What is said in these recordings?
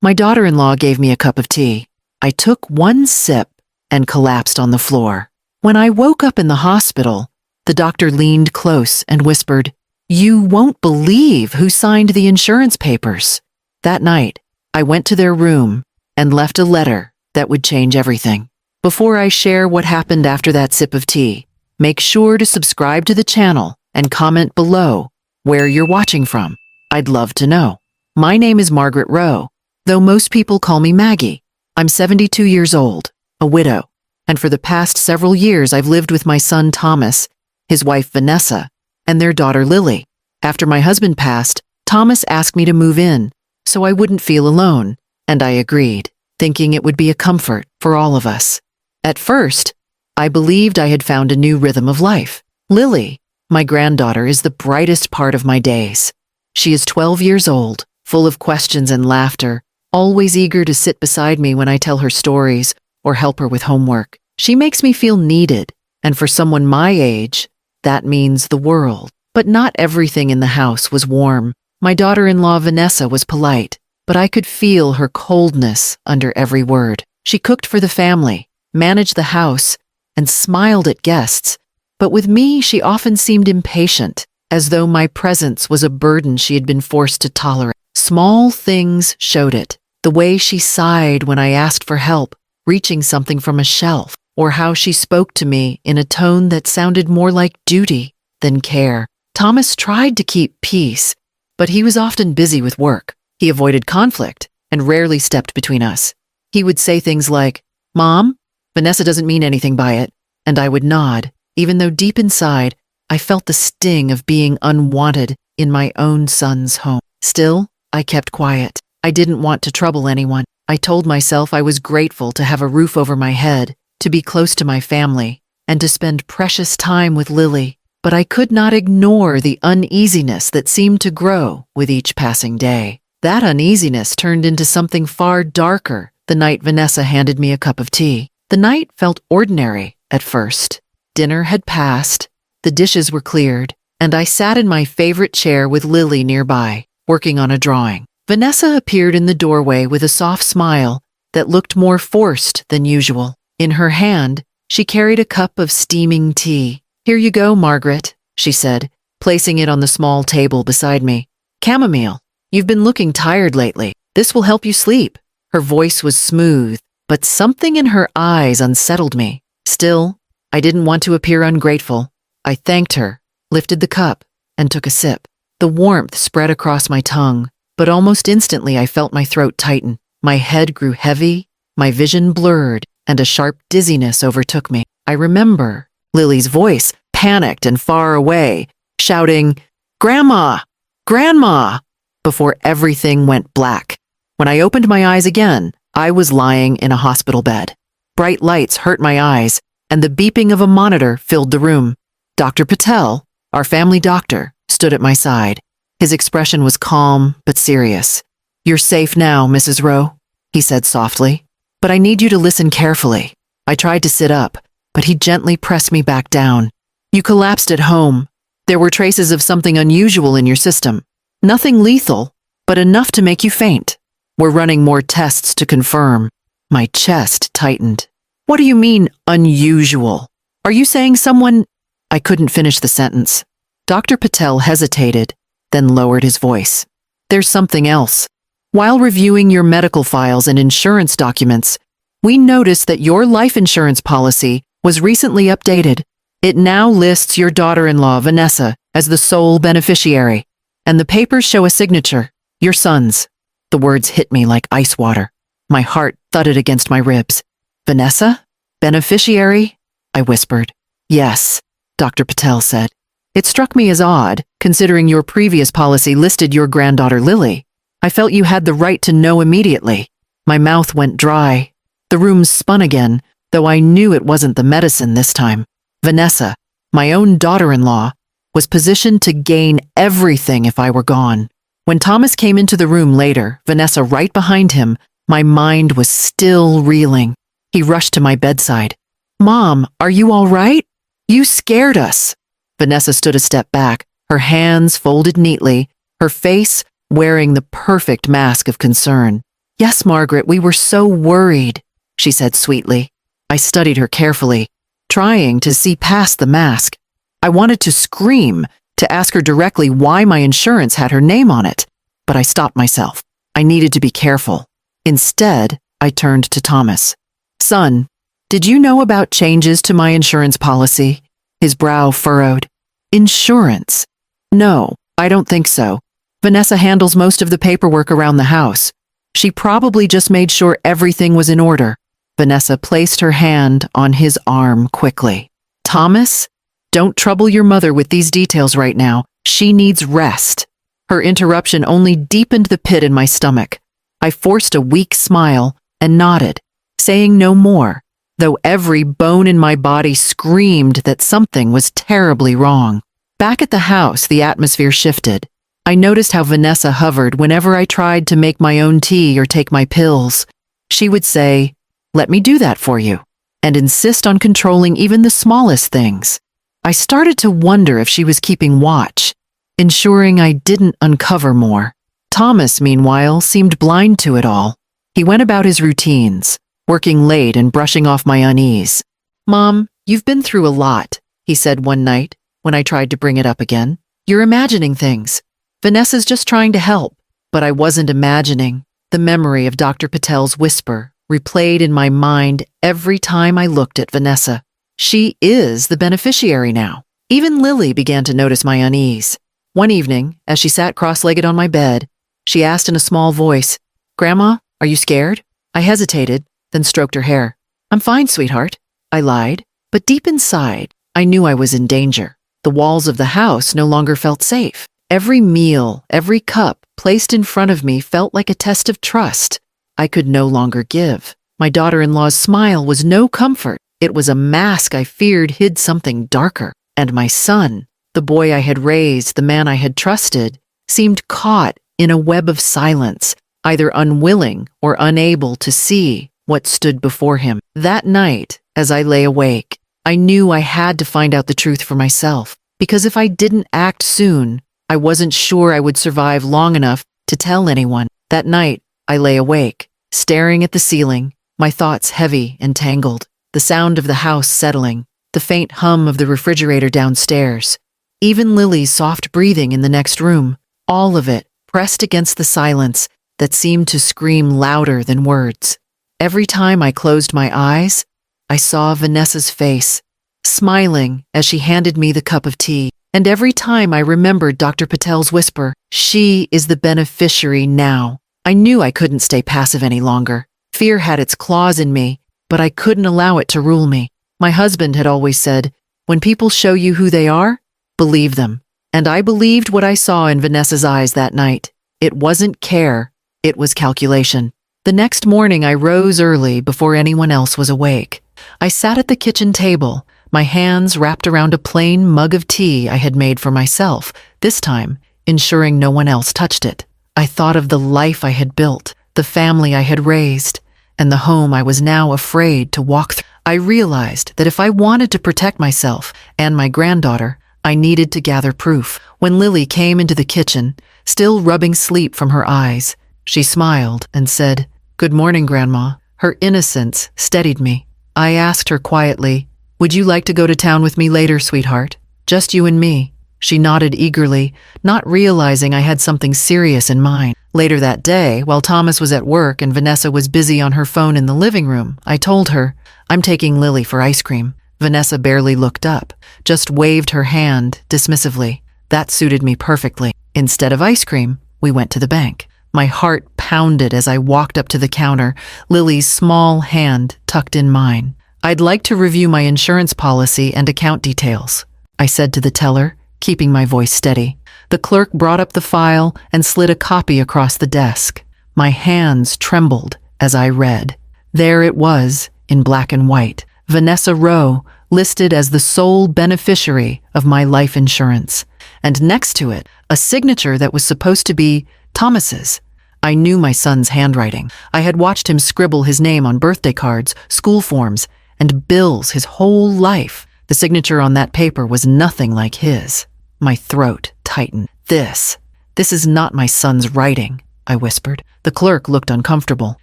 My daughter-in-law gave me a cup of tea. I took one sip and collapsed on the floor. When I woke up in the hospital, the doctor leaned close and whispered, "You won't believe who signed the insurance papers." That night, I went to their room and left a letter that would change everything. Before I share what happened after that sip of tea, make sure to subscribe to the channel and comment below where you're watching from. I'd love to know. My name is Margaret Rowe, though most people call me Maggie. I'm 72 years old, a widow, and for the past several years I've lived with my son Thomas, his wife Vanessa, and their daughter Lily. After my husband passed, Thomas asked me to move in so I wouldn't feel alone, and I agreed, thinking it would be a comfort for all of us. At first, I believed I had found a new rhythm of life. Lily, my granddaughter, is the brightest part of my days. She is 12 years old, full of questions and laughter, always eager to sit beside me when I tell her stories or help her with homework. She makes me feel needed, and for someone my age, that means the world. But not everything in the house was warm. My daughter-in-law Vanessa was polite, but I could feel her coldness under every word. She cooked for the family, managed the house, and smiled at guests. But with me, she often seemed impatient, as though my presence was a burden she had been forced to tolerate. Small things showed it. The way she sighed when I asked for help, reaching something from a shelf, or how she spoke to me in a tone that sounded more like duty than care. Thomas tried to keep peace, but he was often busy with work. He avoided conflict and rarely stepped between us. He would say things like, "Mom, Vanessa doesn't mean anything by it," and I would nod, even though deep inside, I felt the sting of being unwanted in my own son's home. Still, I kept quiet. I didn't want to trouble anyone. I told myself I was grateful to have a roof over my head, to be close to my family, and to spend precious time with Lily. But I could not ignore the uneasiness that seemed to grow with each passing day. That uneasiness turned into something far darker the night Vanessa handed me a cup of tea. The night felt ordinary at first. Dinner had passed, the dishes were cleared, and I sat in my favorite chair with Lily nearby, working on a drawing. Vanessa appeared in the doorway with a soft smile that looked more forced than usual. In her hand, she carried a cup of steaming tea. "Here you go, Margaret," she said, placing it on the small table beside me. "Chamomile. You've been looking tired lately. This will help you sleep." Her voice was smooth, but something in her eyes unsettled me. Still, I didn't want to appear ungrateful. I thanked her, lifted the cup, and took a sip. The warmth spread across my tongue, but almost instantly I felt my throat tighten. My head grew heavy, my vision blurred, and a sharp dizziness overtook me. I remember Lily's voice, panicked and far away, shouting, "Grandma! Grandma!" before everything went black. When I opened my eyes again, I was lying in a hospital bed. Bright lights hurt my eyes, and the beeping of a monitor filled the room. Dr. Patel, our family doctor, stood at my side. His expression was calm but serious. "You're safe now, Mrs. Rowe," he said softly, "but I need you to listen carefully." I tried to sit up, but he gently pressed me back down. "You collapsed at home. There were traces of something unusual in your system. Nothing lethal, but enough to make you faint. We're running more tests to confirm." My chest tightened. "What do you mean, unusual? Are you saying someone—" I couldn't finish the sentence. Dr. Patel hesitated, then lowered his voice. "There's something else. While reviewing your medical files and insurance documents, we noticed that your life insurance policy was recently updated. It now lists your daughter-in-law, Vanessa, as the sole beneficiary, and the papers show a signature, your son's." The words hit me like ice water. My heart thudded against my ribs. "Vanessa? Beneficiary?" I whispered. "Yes," Dr. Patel said. "It struck me as odd, considering your previous policy listed your granddaughter Lily. I felt you had the right to know immediately." My mouth went dry. The room spun again, though I knew it wasn't the medicine this time. Vanessa, my own daughter-in-law, was positioned to gain everything if I were gone. When Thomas came into the room later, Vanessa right behind him, my mind was still reeling. He rushed to my bedside. "Mom, are you all right? You scared us." Vanessa stood a step back, her hands folded neatly, her face wearing the perfect mask of concern. Yes, Margaret, we were so worried, she said sweetly. I studied her carefully, trying to see past the mask. I wanted to scream, to ask her directly why my insurance had her name on it, but I stopped myself. I needed to be careful. Instead, I turned to Thomas. Son, did you know about changes to my insurance policy? His brow furrowed. Insurance? No, I don't think so. Vanessa handles most of the paperwork around the house. She probably just made sure everything was in order. Vanessa placed her hand on his arm quickly. Thomas, don't trouble your mother with these details right now. She needs rest. Her interruption only deepened the pit in my stomach. I forced a weak smile and nodded, saying no more, though every bone in my body screamed that something was terribly wrong. Back at the house, the atmosphere shifted. I noticed how Vanessa hovered whenever I tried to make my own tea or take my pills. She would say, "Let me do that for you," and insist on controlling even the smallest things. I started to wonder if she was keeping watch, ensuring I didn't uncover more. Thomas, meanwhile, seemed blind to it all. He went about his routines, working late and brushing off my unease. Mom, you've been through a lot, he said one night when I tried to bring it up again. You're imagining things. Vanessa's just trying to help. But I wasn't imagining. The memory of Dr. Patel's whisper replayed in my mind every time I looked at Vanessa. She is the beneficiary now. Even Lily began to notice my unease. One evening, as she sat cross-legged on my bed, she asked in a small voice, "Grandma, are you scared?" I hesitated, then stroked her hair. "I'm fine, sweetheart," I lied, but deep inside, I knew I was in danger. The walls of the house no longer felt safe. Every meal, every cup placed in front of me felt like a test of trust I could no longer give. My daughter-in-law's smile was no comfort. It was a mask I feared hid something darker. And my son, the boy I had raised, the man I had trusted, seemed caught in a web of silence, either unwilling or unable to see what stood before him. That night, as I lay awake, I knew I had to find out the truth for myself, because if I didn't act soon, I wasn't sure I would survive long enough to tell anyone. That night, I lay awake, staring at the ceiling, my thoughts heavy and tangled, the sound of the house settling, the faint hum of the refrigerator downstairs, even Lily's soft breathing in the next room, all of it pressed against the silence that seemed to scream louder than words. Every time I closed my eyes, I saw Vanessa's face, smiling as she handed me the cup of tea. And every time I remembered Dr. Patel's whisper, "She is the beneficiary now." I knew I couldn't stay passive any longer. Fear had its claws in me, but I couldn't allow it to rule me. My husband had always said, "When people show you who they are, believe them." And I believed what I saw in Vanessa's eyes that night. It wasn't care, it was calculation. The next morning I rose early before anyone else was awake. I sat at the kitchen table, my hands wrapped around a plain mug of tea I had made for myself, this time ensuring no one else touched it. I thought of the life I had built, the family I had raised, and the home I was now afraid to walk through. I realized that if I wanted to protect myself and my granddaughter, I needed to gather proof. When Lily came into the kitchen, still rubbing sleep from her eyes, she smiled and said, "Good morning, Grandma." Her innocence steadied me. I asked her quietly, "Would you like to go to town with me later, sweetheart? Just you and me." She nodded eagerly, not realizing I had something serious in mind. Later that day, while Thomas was at work and Vanessa was busy on her phone in the living room, I told her, "I'm taking Lily for ice cream." Vanessa barely looked up, just waved her hand dismissively. That suited me perfectly. Instead of ice cream, we went to the bank. My heart pounded as I walked up to the counter, Lily's small hand tucked in mine. "I'd like to review my insurance policy and account details," I said to the teller, keeping my voice steady. The clerk brought up the file and slid a copy across the desk. My hands trembled as I read. There it was, in black and white. Vanessa Rowe, listed as the sole beneficiary of my life insurance. And next to it, a signature that was supposed to be Thomas's. I knew my son's handwriting. I had watched him scribble his name on birthday cards, school forms, and bills his whole life. The signature on that paper was nothing like his. My throat tightened. This is not my son's writing. I whispered. The clerk looked uncomfortable.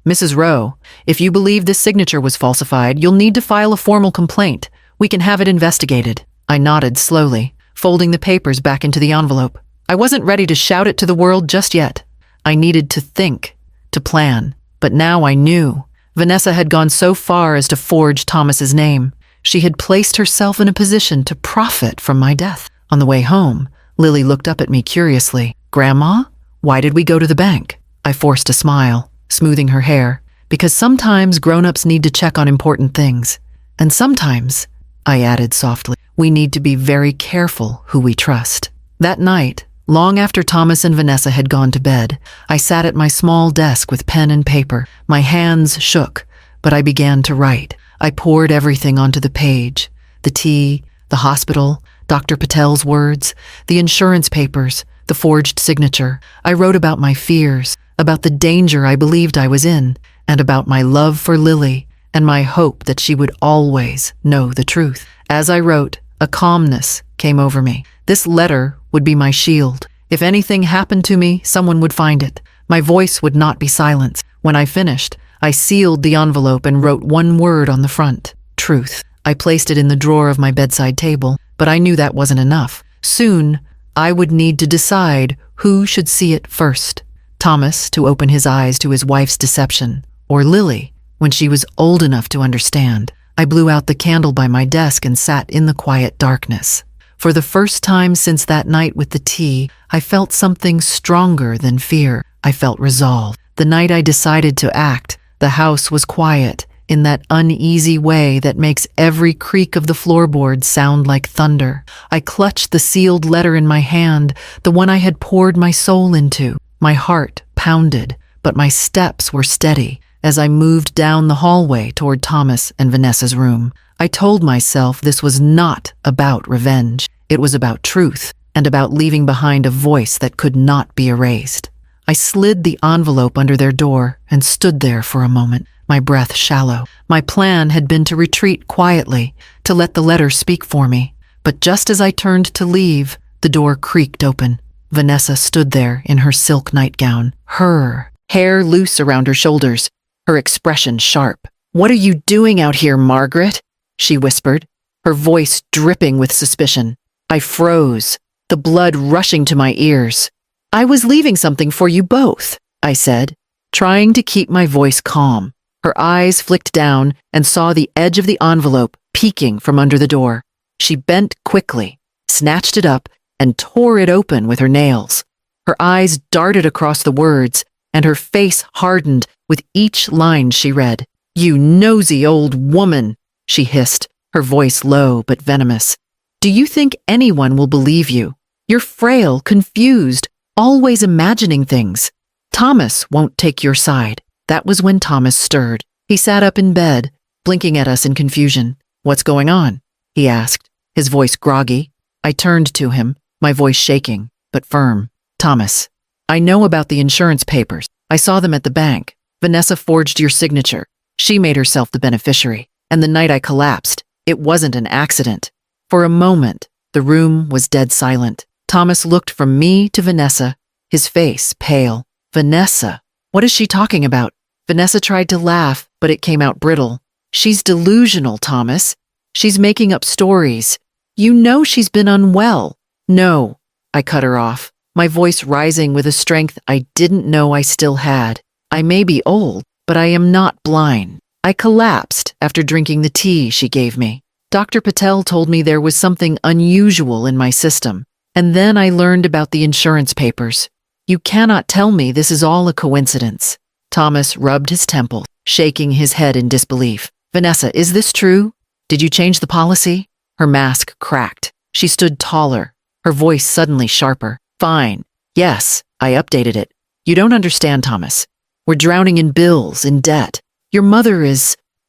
Mrs. Rowe, if you believe this signature was falsified, you'll need to file a formal complaint. We can have it investigated. I nodded slowly, folding the papers back into the envelope. I wasn't ready to shout it to the world just yet. I needed to think, to plan. But now I knew. Vanessa had gone so far as to forge Thomas's name. She had placed herself in a position to profit from my death. On the way home, Lily looked up at me curiously. Grandma, why did we go to the bank? I forced a smile, smoothing her hair, because sometimes grown-ups need to check on important things. And sometimes, I added softly, we need to be very careful who we trust. That night, long after Thomas and Vanessa had gone to bed, I sat at my small desk with pen and paper. My hands shook, but I began to write. I poured everything onto the page. The tea, the hospital, Dr. Patel's words, the insurance papers, the forged signature. I wrote about my fears, about the danger I believed I was in, and about my love for Lily and my hope that she would always know the truth. As I wrote, a calmness came over me. This letter would be my shield. If anything happened to me, someone would find it. My voice would not be silenced. When I finished, I sealed the envelope and wrote one word on the front: truth. I placed it in the drawer of my bedside table, but I knew that wasn't enough. Soon, I would need to decide who should see it first. Thomas, to open his eyes to his wife's deception, or Lily, when she was old enough to understand. I blew out the candle by my desk and sat in the quiet darkness. For the first time since that night with the tea, I felt something stronger than fear. I felt resolve. The night I decided to act, the house was quiet, in that uneasy way that makes every creak of the floorboards sound like thunder. I clutched the sealed letter in my hand, the one I had poured my soul into. My heart pounded, but my steps were steady as I moved down the hallway toward Thomas and Vanessa's room. I told myself this was not about revenge. It was about truth, and about leaving behind a voice that could not be erased. I slid the envelope under their door and stood there for a moment, my breath shallow. My plan had been to retreat quietly, to let the letter speak for me. But just as I turned to leave, the door creaked open. Vanessa stood there in her silk nightgown, her hair loose around her shoulders, her expression sharp. "What are you doing out here, Margaret?" she whispered, her voice dripping with suspicion. I froze, the blood rushing to my ears. "I was leaving something for you both," I said, trying to keep my voice calm. Her eyes flicked down and saw the edge of the envelope peeking from under the door. She bent quickly, snatched it up, and tore it open with her nails. Her eyes darted across the words, and her face hardened with each line she read. "You nosy old woman," she hissed, her voice low but venomous. "Do you think anyone will believe you? You're frail, confused, always imagining things. Thomas won't take your side." That was when Thomas stirred. He sat up in bed, blinking at us in confusion. "What's going on?" he asked, his voice groggy. I turned to him, my voice shaking, but firm. "Thomas, I know about the insurance papers. I saw them at the bank. Vanessa forged your signature. She made herself the beneficiary. And the night I collapsed, it wasn't an accident." For a moment, the room was dead silent. Thomas looked from me to Vanessa, his face pale. "Vanessa? What is she talking about?" Vanessa tried to laugh, but it came out brittle. "She's delusional, Thomas. She's making up stories. You know she's been unwell." "No," I cut her off, my voice rising with a strength I didn't know I still had. "I may be old, but I am not blind. I collapsed after drinking the tea she gave me. Dr. Patel told me there was something unusual in my system, and then I learned about the insurance papers. You cannot tell me this is all a coincidence." Thomas rubbed his temple, shaking his head in disbelief. "Vanessa, is this true? Did you change the policy?" Her mask cracked. She stood taller, her voice suddenly sharper. "Fine. Yes, I updated it. You don't understand, Thomas. We're drowning in bills, in debt. Your mother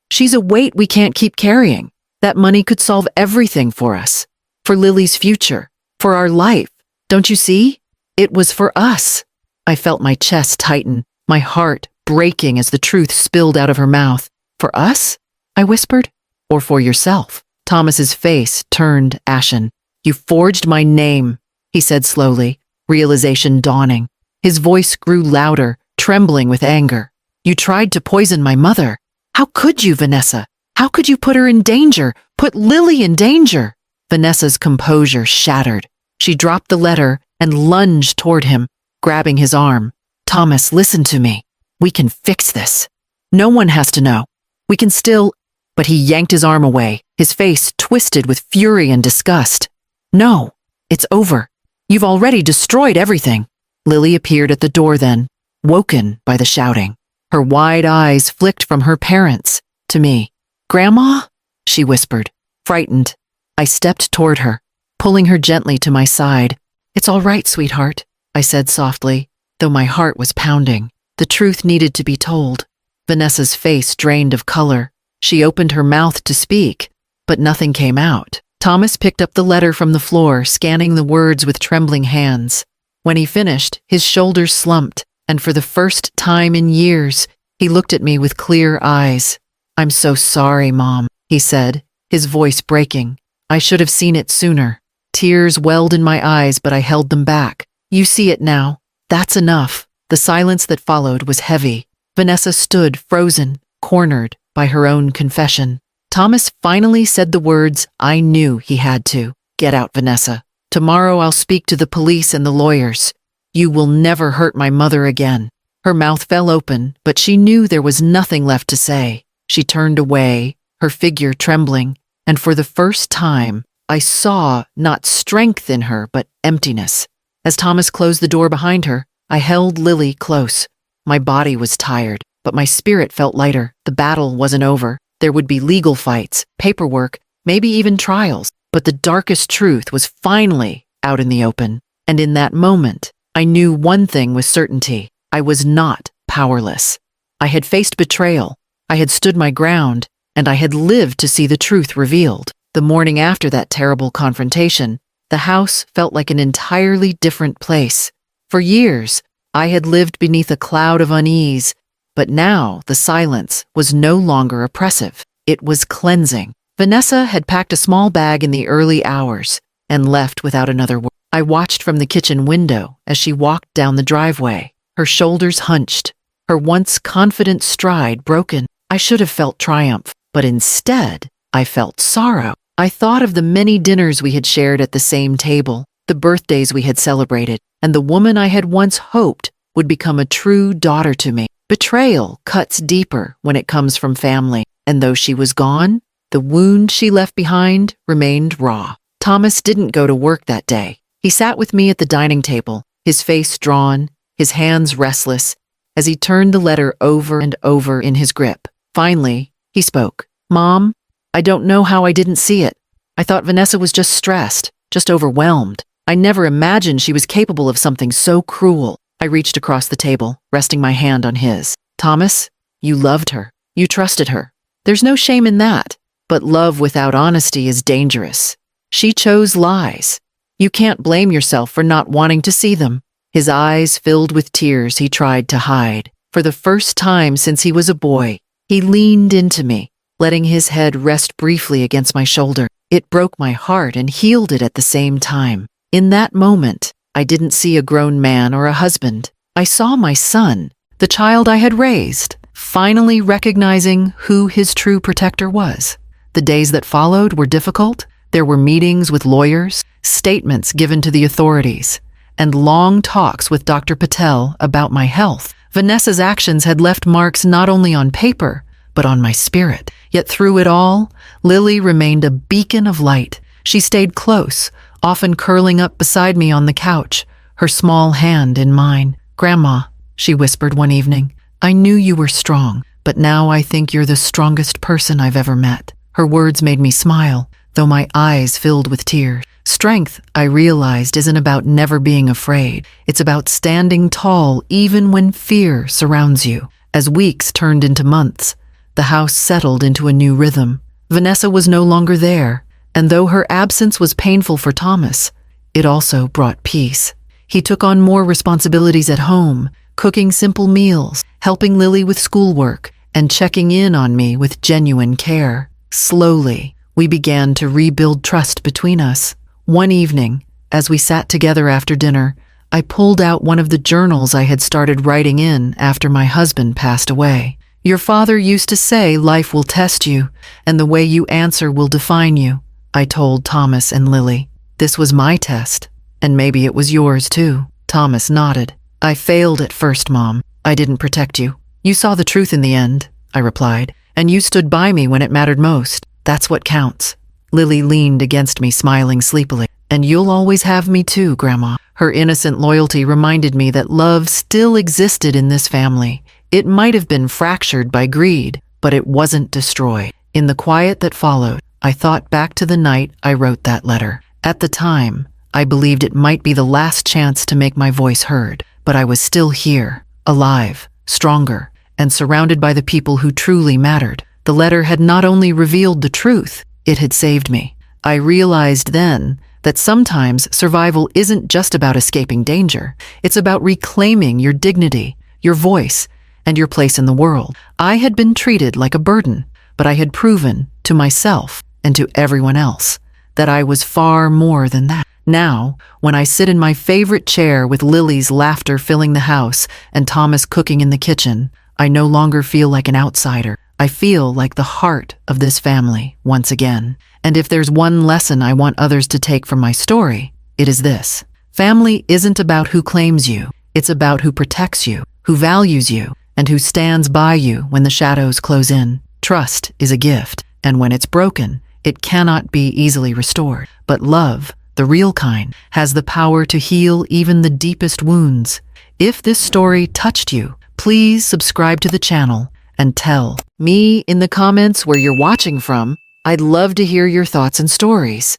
she's a weight we can't keep carrying. That money could solve everything for us. For Lily's future. For our life. Don't you see? It was for us." I felt my chest tighten, my heart breaking as the truth spilled out of her mouth. "For us?" I whispered. "Or for yourself?" Thomas's face turned ashen. "You forged my name," he said slowly, realization dawning. His voice grew louder, trembling with anger. You tried to poison my mother. How could you, Vanessa? How could you put her in danger? Put Lily in danger? Vanessa's composure shattered. She dropped the letter and lunged toward him, grabbing his arm. Thomas, listen to me. We can fix this. No one has to know. We can still... But he yanked his arm away, his face twisted with fury and disgust. No, it's over. You've already destroyed everything. Lily appeared at the door then, woken by the shouting. Her wide eyes flicked from her parents to me. Grandma? She whispered, frightened. I stepped toward her, pulling her gently to my side. It's all right, sweetheart, I said softly, though my heart was pounding. The truth needed to be told. Vanessa's face drained of color. She opened her mouth to speak, but nothing came out. Thomas picked up the letter from the floor, scanning the words with trembling hands. When he finished, his shoulders slumped, and for the first time in years, he looked at me with clear eyes. I'm so sorry, Mom, he said, his voice breaking. I should have seen it sooner. Tears welled in my eyes, but I held them back. You see it now. That's enough. The silence that followed was heavy. Vanessa stood frozen, cornered by her own confession. Thomas finally said the words I knew he had to. Get out, Vanessa. Tomorrow I'll speak to the police and the lawyers. You will never hurt my mother again. Her mouth fell open, but she knew there was nothing left to say. She turned away, her figure trembling, and for the first time, I saw not strength in her, but emptiness. As Thomas closed the door behind her, I held Lily close. My body was tired, but my spirit felt lighter. The battle wasn't over. There would be legal fights, paperwork, maybe even trials. But the darkest truth was finally out in the open. And in that moment, I knew one thing with certainty. I was not powerless. I had faced betrayal. I had stood my ground, and I had lived to see the truth revealed. The morning after that terrible confrontation, the house felt like an entirely different place. For years, I had lived beneath a cloud of unease, but now the silence was no longer oppressive. It was cleansing. Vanessa had packed a small bag in the early hours and left without another word. I watched from the kitchen window as she walked down the driveway, her shoulders hunched, her once confident stride broken. I should have felt triumph, but instead, I felt sorrow. I thought of the many dinners we had shared at the same table, the birthdays we had celebrated, and the woman I had once hoped would become a true daughter to me. Betrayal cuts deeper when it comes from family, and though she was gone, the wound she left behind remained raw. Thomas didn't go to work that day. He sat with me at the dining table, his face drawn, his hands restless, as he turned the letter over and over in his grip. Finally, he spoke. Mom, I don't know how I didn't see it. I thought Vanessa was just stressed, just overwhelmed. I never imagined she was capable of something so cruel. I reached across the table, resting my hand on his. Thomas, you loved her. You trusted her. There's no shame in that. But love without honesty is dangerous. She chose lies. You can't blame yourself for not wanting to see them. His eyes filled with tears he tried to hide. For the first time since he was a boy, he leaned into me, letting his head rest briefly against my shoulder. It broke my heart and healed it at the same time. In that moment, I didn't see a grown man or a husband. I saw my son, the child I had raised, finally recognizing who his true protector was. The days that followed were difficult. There were meetings with lawyers, statements given to the authorities, and long talks with Dr. Patel about my health. Vanessa's actions had left marks not only on paper, but on my spirit. Yet through it all, Lily remained a beacon of light. She stayed close, often curling up beside me on the couch, her small hand in mine. Grandma, she whispered one evening, I knew you were strong, but now I think you're the strongest person I've ever met. Her words made me smile, though my eyes filled with tears. Strength, I realized, isn't about never being afraid. It's about standing tall even when fear surrounds you. As weeks turned into months, the house settled into a new rhythm. Vanessa was no longer there, and though her absence was painful for Thomas, it also brought peace. He took on more responsibilities at home, cooking simple meals, helping Lily with schoolwork, and checking in on me with genuine care. Slowly, we began to rebuild trust between us. One evening, as we sat together after dinner, I pulled out one of the journals I had started writing in after my husband passed away. Your father used to say life will test you, and the way you answer will define you, I told Thomas and Lily. This was my test, and maybe it was yours too. Thomas nodded. I failed at first, Mom. I didn't protect you. You saw the truth in the end, I replied, and you stood by me when it mattered most. That's what counts. Lily leaned against me, smiling sleepily. And you'll always have me too, Grandma. Her innocent loyalty reminded me that love still existed in this family. It might have been fractured by greed, but it wasn't destroyed. In the quiet that followed, I thought back to the night I wrote that letter. At the time, I believed it might be the last chance to make my voice heard, but I was still here, alive, stronger, and surrounded by the people who truly mattered. The letter had not only revealed the truth, it had saved me. I realized then that sometimes survival isn't just about escaping danger. It's about reclaiming your dignity, your voice, and your place in the world. I had been treated like a burden, but I had proven to myself and to everyone else that I was far more than that. Now, when I sit in my favorite chair with Lily's laughter filling the house and Thomas cooking in the kitchen, I no longer feel like an outsider. I feel like the heart of this family once again. And if there's one lesson I want others to take from my story, it is this. Family isn't about who claims you. It's about who protects you, who values you, and who stands by you when the shadows close in. Trust is a gift, and when it's broken, it cannot be easily restored. But love, the real kind, has the power to heal even the deepest wounds. If this story touched you, please subscribe to the channel and tell me in the comments where you're watching from. I'd love to hear your thoughts and stories.